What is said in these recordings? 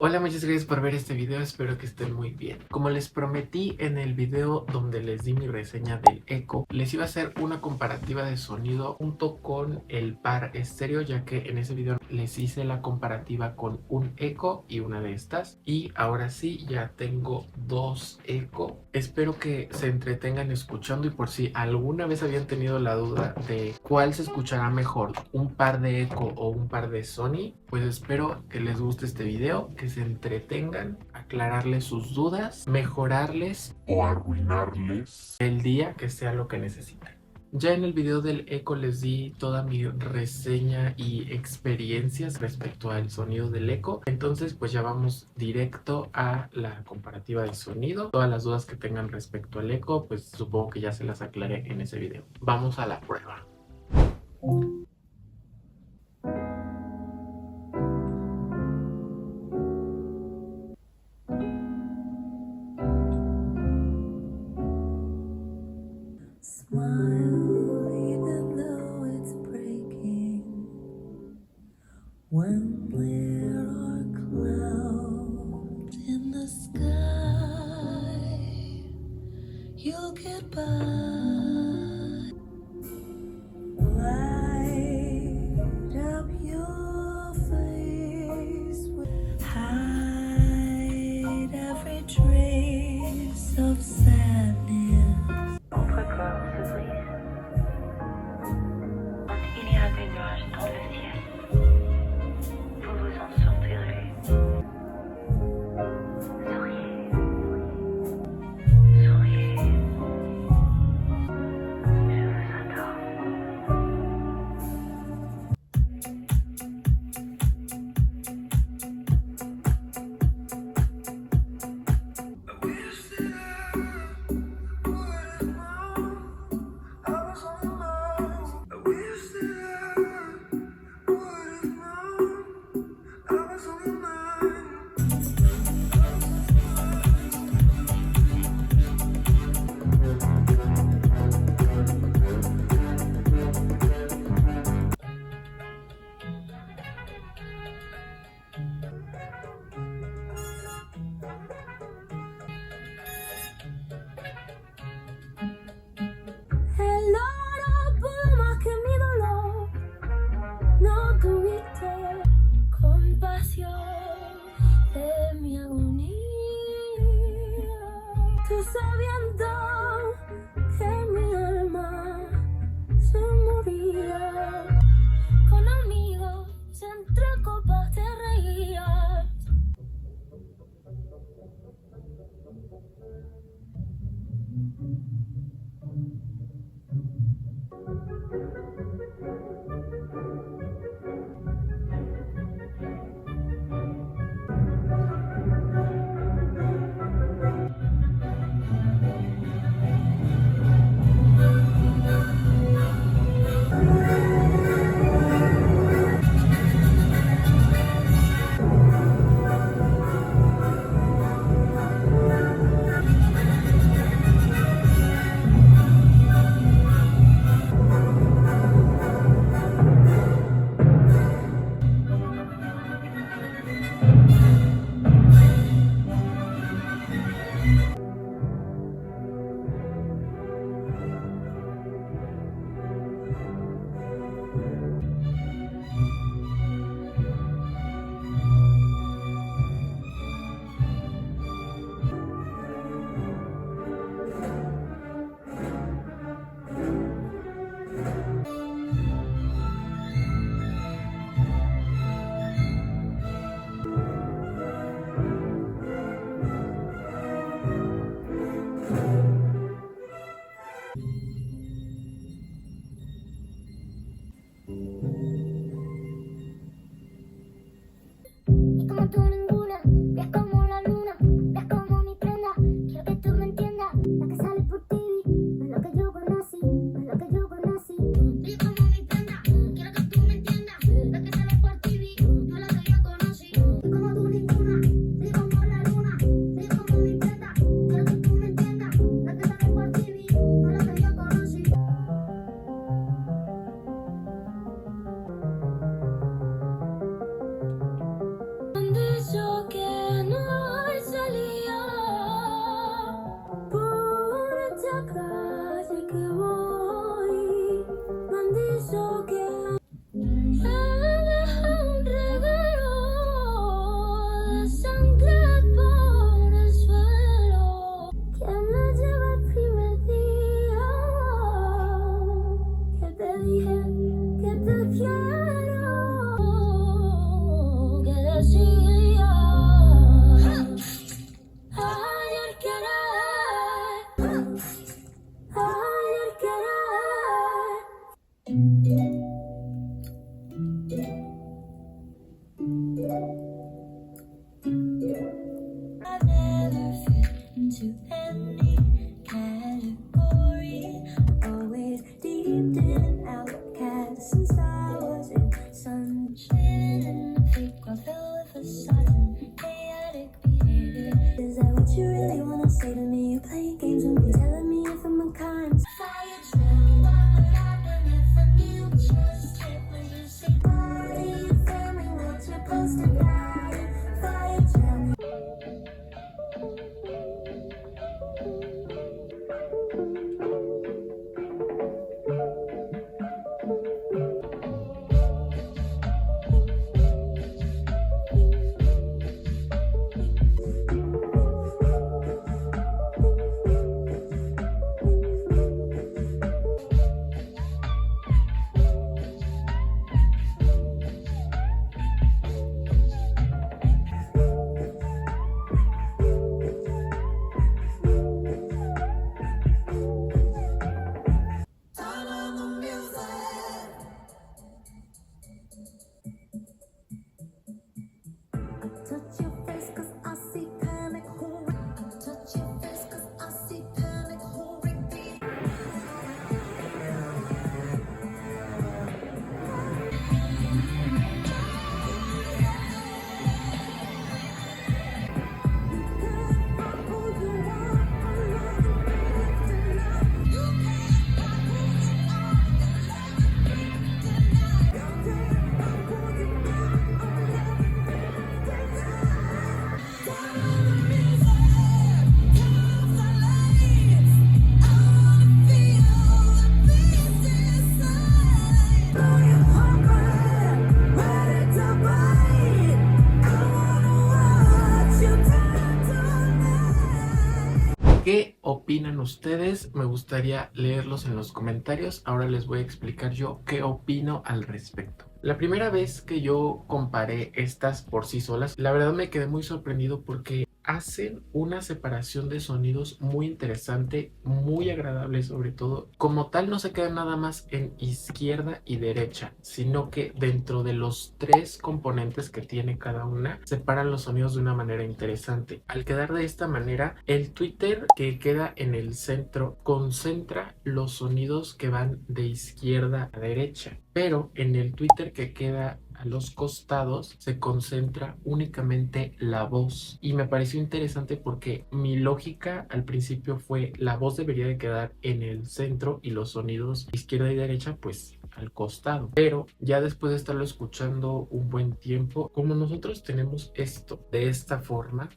Hola, muchas gracias por ver este video, espero que estén muy bien. Como les prometí en el video donde les di mi reseña del Echo, les iba a hacer una comparativa de sonido junto con el par estéreo, ya que en ese video les hice la comparativa con un Echo y una de estas. Y ahora sí, ya tengo dos Echo. Espero que se entretengan escuchando y por si alguna vez habían tenido la duda de cuál se escuchará mejor, un par de Echo o un par de Sony, pues espero que les guste este video, que se entretengan, aclararles sus dudas, mejorarles o arruinarles el día, que sea lo que necesitan. Ya en el video del Echo les di toda mi reseña y experiencias respecto al sonido del Echo. Entonces pues ya vamos directo a la comparativa de sonido. Todas las dudas que tengan respecto al Echo pues supongo que ya se las aclaré en ese video. Vamos a la prueba. Smile even though it's breaking. When there are clouds in the sky, you'll get by. Light up your face, hide every trace of sadness. Votre corps se brise. Und il y a des nuages dans le ciel. Vous vous en sortirez. Souriez. Souriez. Je vous adore. El oro más que mi dolor, no tuviste compasión de mi agonía. Tú sabiendo que mi alma se moría, con amigos entre copas te reías. what you really wanna say to me. You play games with me, telling me if I'm unkind. Fire trail, what would happen if I knew just it when you say bye? You tell me what you're supposed to die. Fire trail. Touch your face 'cause I see panic. Touch your face 'cause I see panic. Repeat. ¿Qué opinan ustedes? Me gustaría leerlos en los comentarios. Ahora les voy a explicar yo qué opino al respecto. La primera vez que yo comparé estas por sí solas, la verdad me quedé muy sorprendido porque hacen una separación de sonidos muy interesante, muy agradable sobre todo. Como tal, no se queda nada más en izquierda y derecha, sino que dentro de los tres componentes que tiene cada una, separan los sonidos de una manera interesante. Al quedar de esta manera, el Twitter que queda en el centro concentra los sonidos que van de izquierda a derecha, pero en el Twitter que queda a los costados se concentra únicamente la voz, y me pareció interesante porque mi lógica al principio fue la voz debería de quedar en el centro y los sonidos izquierda y derecha pues al costado, pero ya después de estarlo escuchando un buen tiempo, como nosotros tenemos esto de esta forma,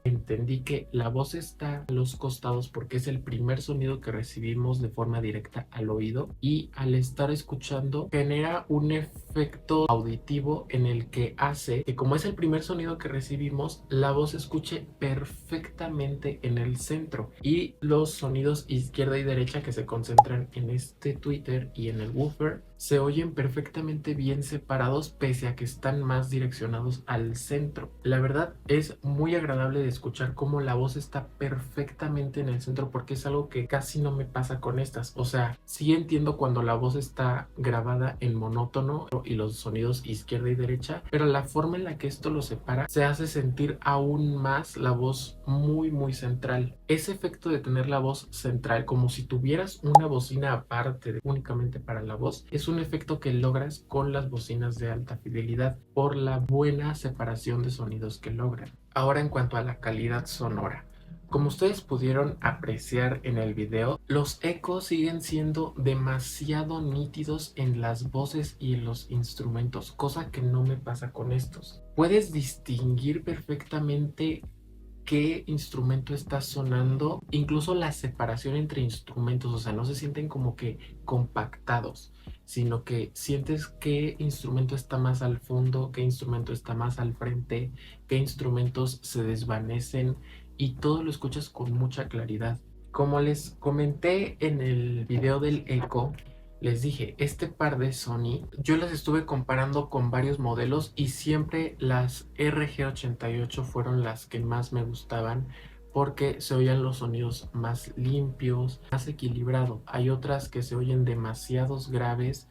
entendí que la voz está a los costados porque es el primer sonido que recibimos de forma directa al oído, y al estar escuchando genera un efecto auditivo en el que hace que, como es el primer sonido que recibimos, la voz se escuche perfectamente en el centro, y los sonidos izquierda y derecha que se concentran en este Twitter y en el woofer se oyen perfectamente bien separados pese a que están más direccionados al centro. La verdad es muy agradable de escuchar cómo la voz está perfectamente en el centro, porque es algo que casi no me pasa con estas. O sea, sí entiendo cuando la voz está grabada en monótono y los sonidos izquierda y derecha, pero la forma en la que esto lo separa se hace sentir aún más la voz muy central. Ese efecto de tener la voz central como si tuvieras una bocina aparte únicamente para la voz es un efecto que logras con las bocinas de alta fidelidad por la buena separación de sonidos que logran. Ahora, en cuanto a la calidad sonora, como ustedes pudieron apreciar en el video, los ecos siguen siendo demasiado nítidos en las voces y en los instrumentos, cosa que no me pasa con estos. Puedes distinguir perfectamente qué instrumento está sonando, incluso la separación entre instrumentos, o sea, no se sienten como que compactados, sino que sientes qué instrumento está más al fondo, qué instrumento está más al frente, qué instrumentos se desvanecen, y todo lo escuchas con mucha claridad. Como les comenté en el video del eco, les dije, este par de Sony, yo las estuve comparando con varios modelos y siempre las RG88 fueron las que más me gustaban porque se oían los sonidos más limpios, más equilibrado. Hay otras que se oyen demasiados graves,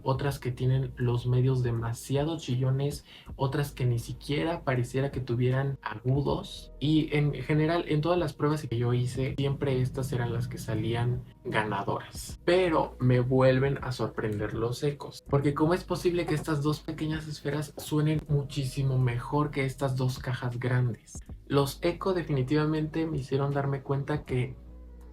otras que tienen los medios demasiado chillones, otras que ni siquiera pareciera que tuvieran agudos, y en general en todas las pruebas que yo hice siempre estas eran las que salían ganadoras. Pero me vuelven a sorprender los ecos, porque ¿cómo es posible que estas dos pequeñas esferas suenen muchísimo mejor que estas dos cajas grandes? Los eco definitivamente me hicieron darme cuenta que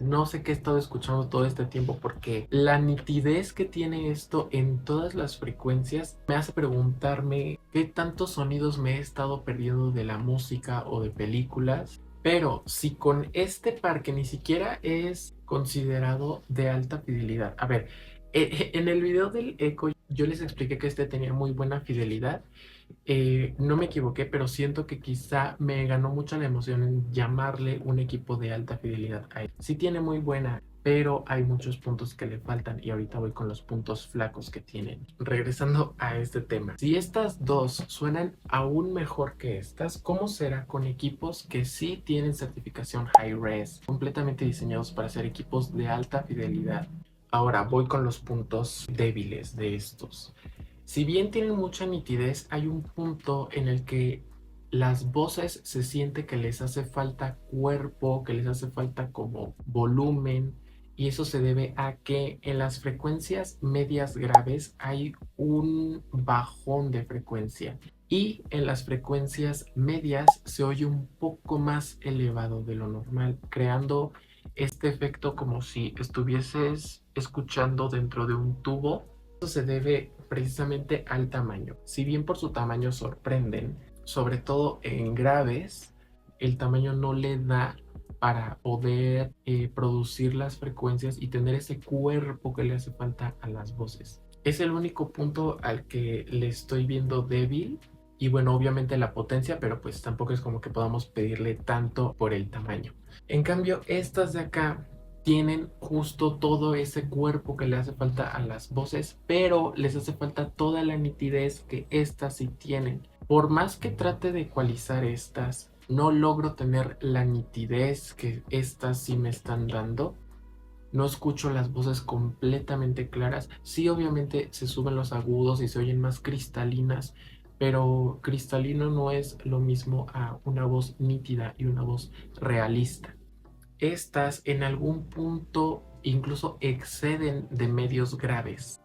no sé qué he estado escuchando todo este tiempo, porque la nitidez que tiene esto en todas las frecuencias me hace preguntarme qué tantos sonidos me he estado perdiendo de la música o de películas. Pero si con este par que ni siquiera es considerado de alta fidelidad. A ver, en el video del eco yo les expliqué que este tenía muy buena fidelidad. No me equivoqué, pero siento que quizá me ganó mucho la emoción en llamarle un equipo de alta fidelidad a él. Sí tiene muy buena, pero hay muchos puntos que le faltan y ahorita voy con los puntos flacos que tienen. Regresando a este tema, si estas dos suenan aún mejor que estas, ¿cómo será con equipos que sí tienen certificación Hi-Res, completamente diseñados para ser equipos de alta fidelidad? Ahora voy con los puntos débiles de estos. Si bien tienen mucha nitidez, hay un punto en el que las voces se siente que les hace falta cuerpo, que les hace falta como volumen, y eso se debe a que en las frecuencias medias graves hay un bajón de frecuencia y en las frecuencias medias se oye un poco más elevado de lo normal, creando este efecto como si estuvieses escuchando dentro de un tubo. Esto se debe precisamente al tamaño. Si bien por su tamaño sorprenden, sobre todo en graves, el tamaño no le da para poder producir las frecuencias y tener ese cuerpo que le hace falta a las voces. Es el único punto al que le estoy viendo débil. Y bueno, obviamente la potencia, pero pues tampoco es como que podamos pedirle tanto por el tamaño. En cambio, estas de acá tienen justo todo ese cuerpo que le hace falta a las voces, pero les hace falta toda la nitidez que estas sí tienen. Por más que trate de ecualizar estas, no logro tener la nitidez que estas sí me están dando. No escucho las voces completamente claras. Sí, obviamente se suben los agudos y se oyen más cristalinas, pero cristalino no es lo mismo a una voz nítida y una voz realista. Estas en algún punto incluso exceden de medios graves.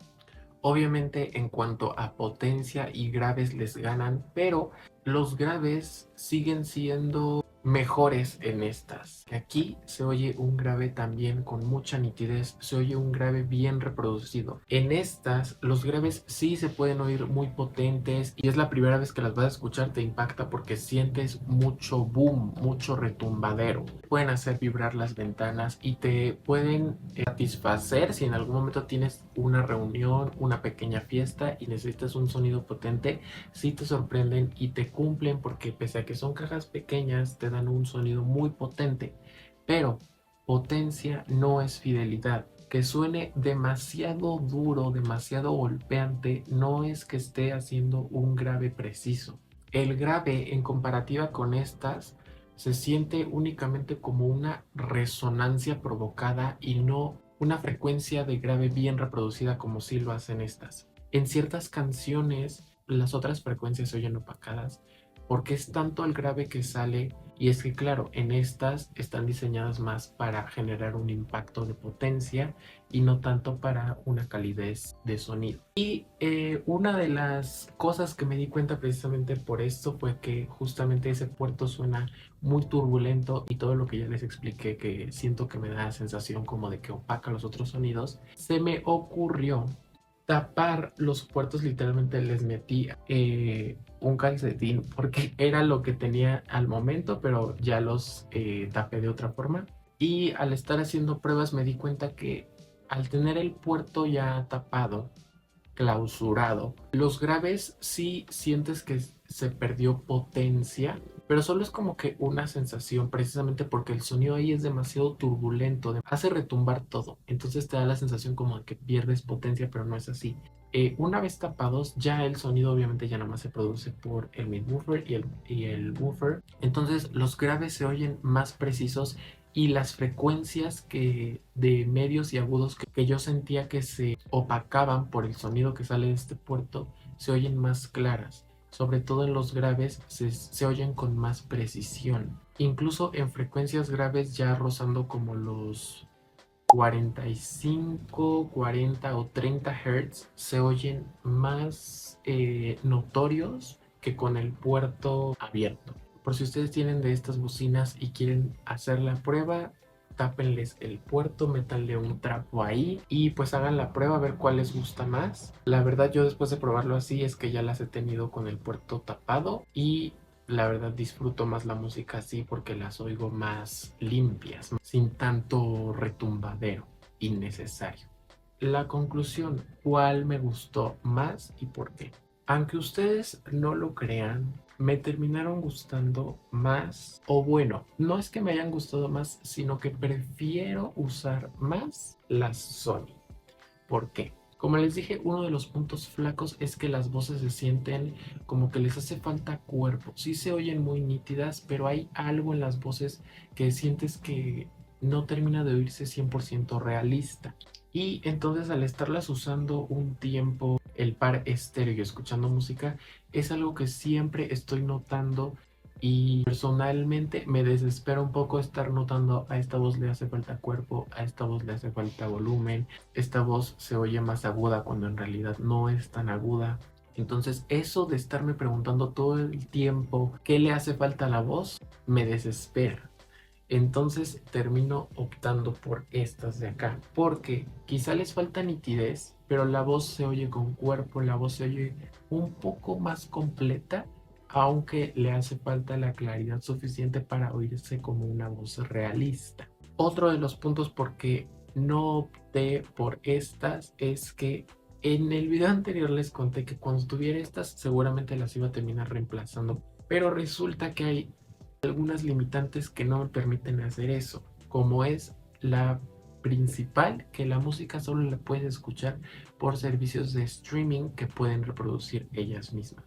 Obviamente en cuanto a potencia y graves les ganan, pero los graves siguen siendo mejores en estas. Aquí se oye un grave también con mucha nitidez, se oye un grave bien reproducido. En estas los graves sí se pueden oír muy potentes y es la primera vez que las vas a escuchar, te impacta porque sientes mucho boom, mucho retumbadero. Pueden hacer vibrar las ventanas y te pueden satisfacer si en algún momento tienes una reunión, una pequeña fiesta y necesitas un sonido potente. Sí te sorprenden y te cumplen porque pese a que son cajas pequeñas te dan un sonido muy potente, pero potencia no es fidelidad. Que suene demasiado duro, demasiado golpeante, no es que esté haciendo un grave preciso. El grave en comparativa con estas se siente únicamente como una resonancia provocada y no una frecuencia de grave bien reproducida como sí lo hacen estas. En ciertas canciones las otras frecuencias se oyen opacadas porque es tanto el grave que sale, y es que claro, en estas están diseñadas más para generar un impacto de potencia y no tanto para una calidez de sonido. Y una de las cosas que me di cuenta precisamente por esto fue que justamente ese puerto suena muy turbulento y todo lo que ya les expliqué, que siento que me da la sensación como de que opaca los otros sonidos. Se me ocurrió tapar los puertos, literalmente les metí un calcetín porque era lo que tenía al momento, pero ya los tapé de otra forma. Y al estar haciendo pruebas me di cuenta que al tener el puerto ya tapado, clausurado, los graves sí sientes que se perdió potencia, pero solo es como que una sensación, precisamente porque el sonido ahí es demasiado turbulento, hace retumbar todo, entonces te da la sensación como de que pierdes potencia, pero no es así. Una vez tapados, ya el sonido obviamente ya nada más se produce por el midwoofer y el woofer, entonces los graves se oyen más precisos y las frecuencias de medios y agudos que yo sentía que se opacaban por el sonido que sale de este puerto se oyen más claras. Sobre todo en los graves se oyen con más precisión. Incluso en frecuencias graves ya rozando como los 45, 40 o 30 Hz se oyen más notorios que con el puerto abierto. Por si ustedes tienen de estas bocinas y quieren hacer la prueba, tápenles el puerto, métanle un trapo ahí y pues hagan la prueba a ver cuál les gusta más. La verdad, yo después de probarlo así es que ya las he tenido con el puerto tapado y la verdad disfruto más la música así porque las oigo más limpias, sin tanto retumbadero innecesario. La conclusión, ¿cuál me gustó más y por qué? Aunque ustedes no lo crean, me terminaron gustando más, o bueno, no es que me hayan gustado más, sino que prefiero usar más las Sony. ¿Por qué? Como les dije, uno de los puntos flacos es que las voces se sienten como que les hace falta cuerpo. Sí se oyen muy nítidas, pero hay algo en las voces que sientes que no termina de oírse 100% realista. Y entonces al estarlas usando un tiempo, el par estéreo y escuchando música, es algo que siempre estoy notando y personalmente me desespera un poco estar notando a esta voz le hace falta cuerpo, a esta voz le hace falta volumen, esta voz se oye más aguda cuando en realidad no es tan aguda. Entonces eso de estarme preguntando todo el tiempo qué le hace falta a la voz me desespera. Entonces termino optando por estas de acá, porque quizá les falta nitidez, pero la voz se oye con cuerpo, la voz se oye un poco más completa, aunque le hace falta la claridad suficiente para oírse como una voz realista. Otro de los puntos por qué no opté por estas es que en el video anterior les conté que cuando tuviera estas seguramente las iba a terminar reemplazando, pero resulta que hay algunas limitantes que no me permiten hacer eso, como es la principal, que la música solo la puedes escuchar por servicios de streaming que pueden reproducir ellas mismas.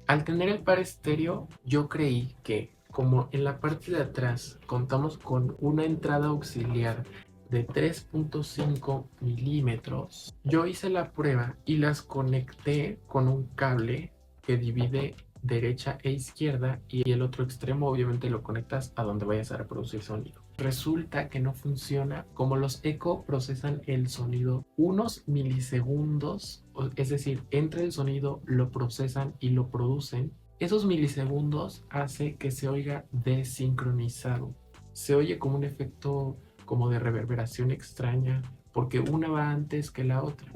Al tener el par estéreo, yo creí que como en la parte de atrás contamos con una entrada auxiliar de 3.5 milímetros, yo hice la prueba y las conecté con un cable que divide derecha e izquierda y el otro extremo obviamente lo conectas a donde vayas a reproducir sonido. Resulta que no funciona. Como los eco procesan el sonido unos milisegundos, es decir, entra el sonido, lo procesan y lo producen. Esos milisegundos hace que se oiga desincronizado. Se oye como un efecto como de reverberación extraña porque una va antes que la otra.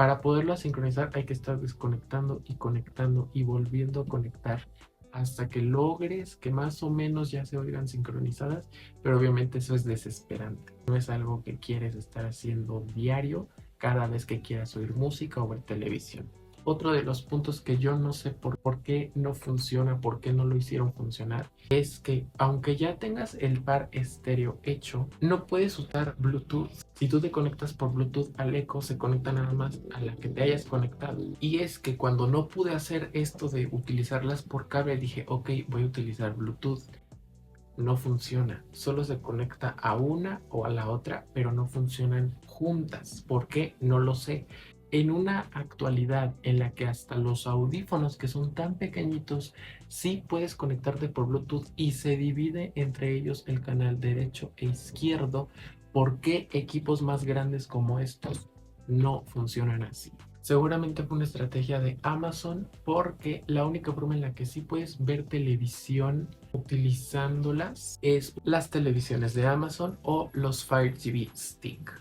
Para poderlo sincronizar hay que estar desconectando y conectando y volviendo a conectar hasta que logres que más o menos ya se oigan sincronizadas, pero obviamente eso es desesperante. No es algo que quieres estar haciendo diario cada vez que quieras oír música o ver televisión. Otro de los puntos que yo no sé por qué no funciona, por qué no lo hicieron funcionar, es que aunque ya tengas el par estéreo hecho, no puedes usar Bluetooth. Si tú te conectas por Bluetooth al eco, se conecta nada más a la que te hayas conectado. Y es que cuando no pude hacer esto de utilizarlas por cable, dije, ok, voy a utilizar Bluetooth. No funciona, solo se conecta a una o a la otra, pero no funcionan juntas. ¿Por qué? No lo sé. En una actualidad en la que hasta los audífonos que son tan pequeñitos sí puedes conectarte por Bluetooth y se divide entre ellos el canal derecho e izquierdo, ¿por qué equipos más grandes como estos no funcionan así? Seguramente fue una estrategia de Amazon porque la única forma en la que sí puedes ver televisión utilizándolas es las televisiones de Amazon o los Fire TV Stick.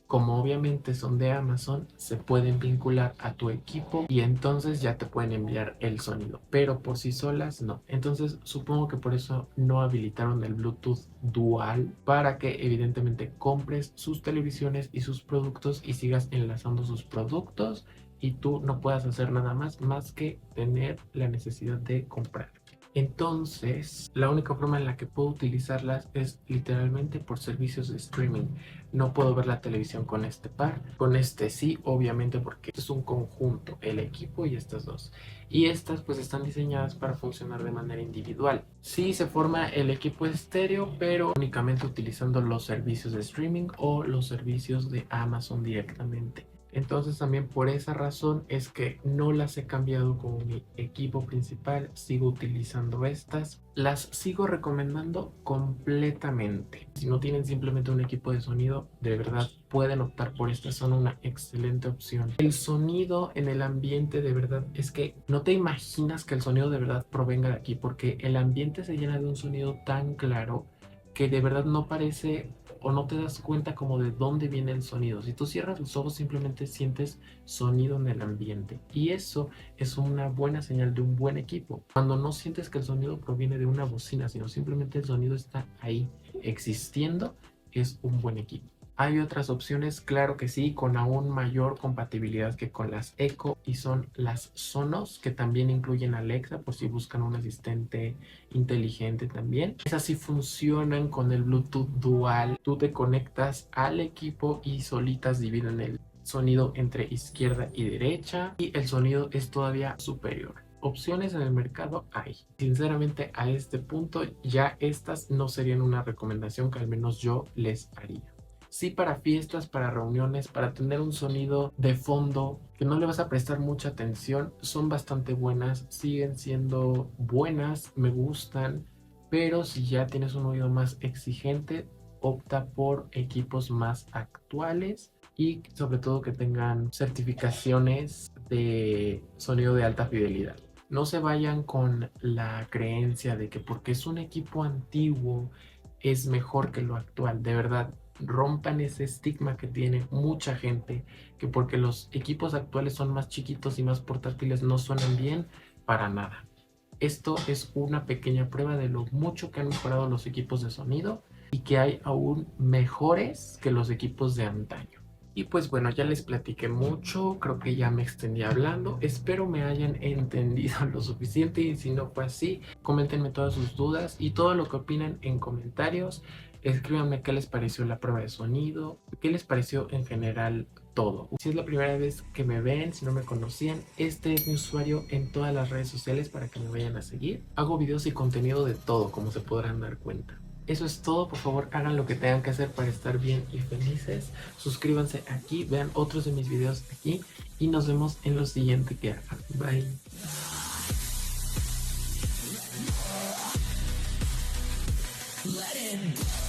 Como obviamente son de Amazon, se pueden vincular a tu equipo y entonces ya te pueden enviar el sonido, pero por sí solas no. Entonces supongo que por eso no habilitaron el Bluetooth dual para que evidentemente compres sus televisiones y sus productos y sigas enlazando sus productos y tú no puedas hacer nada más que tener la necesidad de comprar. Entonces, la única forma en la que puedo utilizarlas es literalmente por servicios de streaming. No puedo ver la televisión con este par, con este sí, obviamente porque es un conjunto, el equipo y estas dos. Y estas pues están diseñadas para funcionar de manera individual. Sí se forma el equipo estéreo, pero únicamente utilizando los servicios de streaming o los servicios de Amazon directamente. Entonces también por esa razón es que no las he cambiado como mi equipo principal, sigo utilizando estas. Las sigo recomendando completamente. Si no tienen simplemente un equipo de sonido, de verdad pueden optar por estas, son una excelente opción. El sonido en el ambiente de verdad es que no te imaginas que el sonido de verdad provenga de aquí, porque el ambiente se llena de un sonido tan claro que de verdad no parece o no te das cuenta como de dónde viene el sonido. Si tú cierras los ojos simplemente sientes sonido en el ambiente y eso es una buena señal de un buen equipo. Cuando no sientes que el sonido proviene de una bocina, sino simplemente el sonido está ahí existiendo, es un buen equipo. Hay otras opciones, claro que sí, con aún mayor compatibilidad que con las Echo y son las Sonos, que también incluyen Alexa por si buscan un asistente inteligente también. Esas sí funcionan con el Bluetooth dual. Tú te conectas al equipo y solitas dividen el sonido entre izquierda y derecha y el sonido es todavía superior. Opciones en el mercado hay. Sinceramente a este punto ya estas no serían una recomendación que al menos yo les haría. Sí, para fiestas, para reuniones, para tener un sonido de fondo que no le vas a prestar mucha atención, son bastante buenas, siguen siendo buenas, me gustan, pero si ya tienes un oído más exigente, opta por equipos más actuales y sobre todo que tengan certificaciones de sonido de alta fidelidad. No se vayan con la creencia de que porque es un equipo antiguo es mejor que lo actual, de verdad. Rompan ese estigma que tiene mucha gente, que porque los equipos actuales son más chiquitos y más portátiles no suenan bien, para nada. Esto es una pequeña prueba de lo mucho que han mejorado los equipos de sonido y que hay aún mejores que los equipos de antaño. Y pues bueno, ya les platiqué mucho, creo que ya me extendí hablando, espero me hayan entendido lo suficiente y si no fue así, coméntenme todas sus dudas y todo lo que opinan en comentarios. Escríbanme qué les pareció la prueba de sonido, qué les pareció en general todo. Si es la primera vez que me ven, si no me conocían, este es mi usuario en todas las redes sociales para que me vayan a seguir. Hago videos y contenido de todo, como se podrán dar cuenta. Eso es todo, por favor hagan lo que tengan que hacer para estar bien y felices. Suscríbanse aquí, vean otros de mis videos aquí y nos vemos en lo siguiente que hagan. Bye. Let it